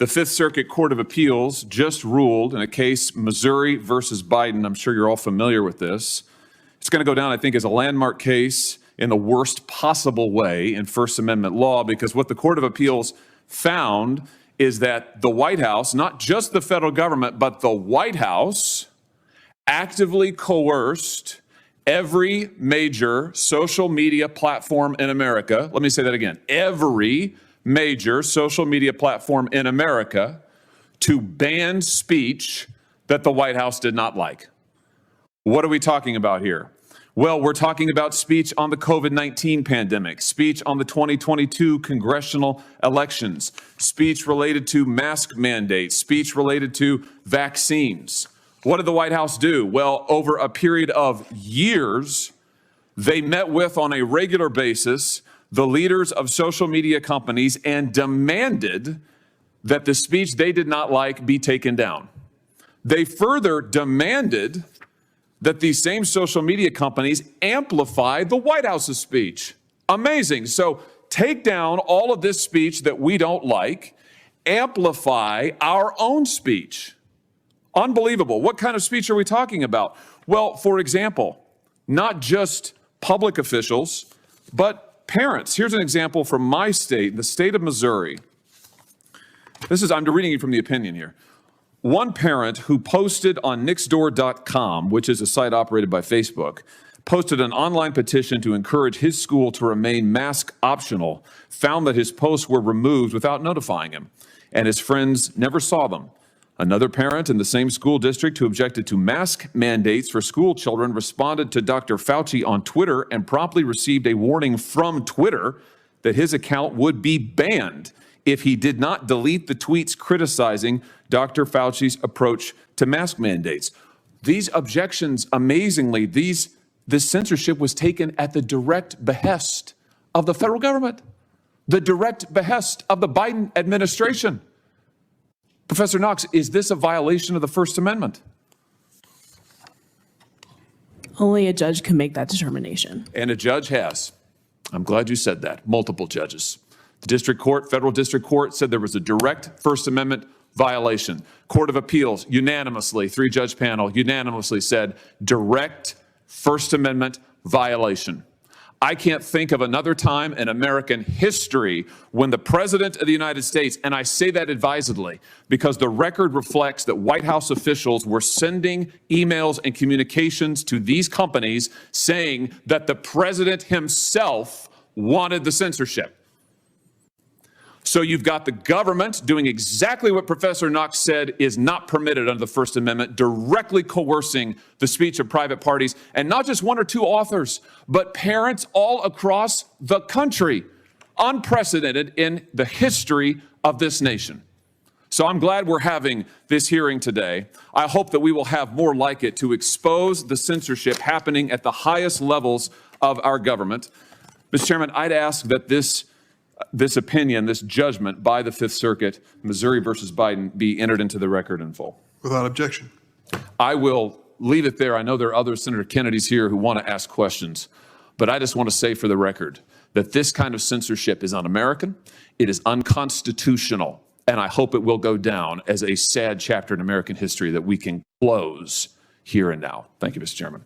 The Fifth Circuit Court of Appeals just ruled in a case, Missouri versus Biden. I'm sure you're all familiar with this. It's going to go down, I think, as a landmark case in the worst possible way in First Amendment law, because what the Court of Appeals found is that the White House, not just the federal government, but the White House, actively coerced every major social media platform in America. Let me say that again. Every major social media platform in America to ban speech that the White House did not like. What are we talking about here? Well, we're talking about speech on the COVID-19 pandemic, speech on the 2022 congressional elections, speech related to mask mandates, speech related to vaccines. What did the White House do? Well, over a period of years, they met with on a regular basis the leaders of social media companies and demanded that the speech they did not like be taken down. They further demanded that these same social media companies amplify the White House's speech. Amazing. So take down all of this speech that we don't like, amplify our own speech. Unbelievable. What kind of speech are we talking about? Well, for example, not just public officials, but parents. Here's an example from my state, the state of Missouri. I'm reading you from the opinion here. One parent who posted on Nixdoor.com, which is a site operated by Facebook, posted an online petition to encourage his school to remain mask optional, found that his posts were removed without notifying him, and his friends never saw them. Another parent in the same school district who objected to mask mandates for school children responded to Dr. Fauci on Twitter and promptly received a warning from Twitter that his account would be banned if he did not delete the tweets criticizing Dr. Fauci's approach to mask mandates. These objections, amazingly, this censorship was taken at the direct behest of the federal government, the direct behest of the Biden administration. Professor Knox, is this a violation of the First Amendment? Only a judge can make that determination. And a judge has. I'm glad you said that. Multiple judges. The district court, federal district court, said there was a direct First Amendment violation. Court of Appeals unanimously, 3-judge panel unanimously said direct First Amendment violation. I can't think of another time in American history when the President of the United States, and I say that advisedly because the record reflects that White House officials were sending emails and communications to these companies saying that the President himself wanted the censorship. So you've got the government doing exactly what Professor Knox said is not permitted under the First Amendment, directly coercing the speech of private parties, and not just one or two authors, but parents all across the country. Unprecedented in the history of this nation. So I'm glad we're having this hearing today. I hope that we will have more like it to expose the censorship happening at the highest levels of our government. Mr. Chairman, I'd ask that this opinion, this judgment by the Fifth Circuit, Missouri versus Biden, be entered into the record in full. Without objection. I will leave it there. I know there are other Senator Kennedys here who want to ask questions, but I just want to say for the record that this kind of censorship is un-American, it is unconstitutional, and I hope it will go down as a sad chapter in American history that we can close here and now. Thank you, Mr. Chairman.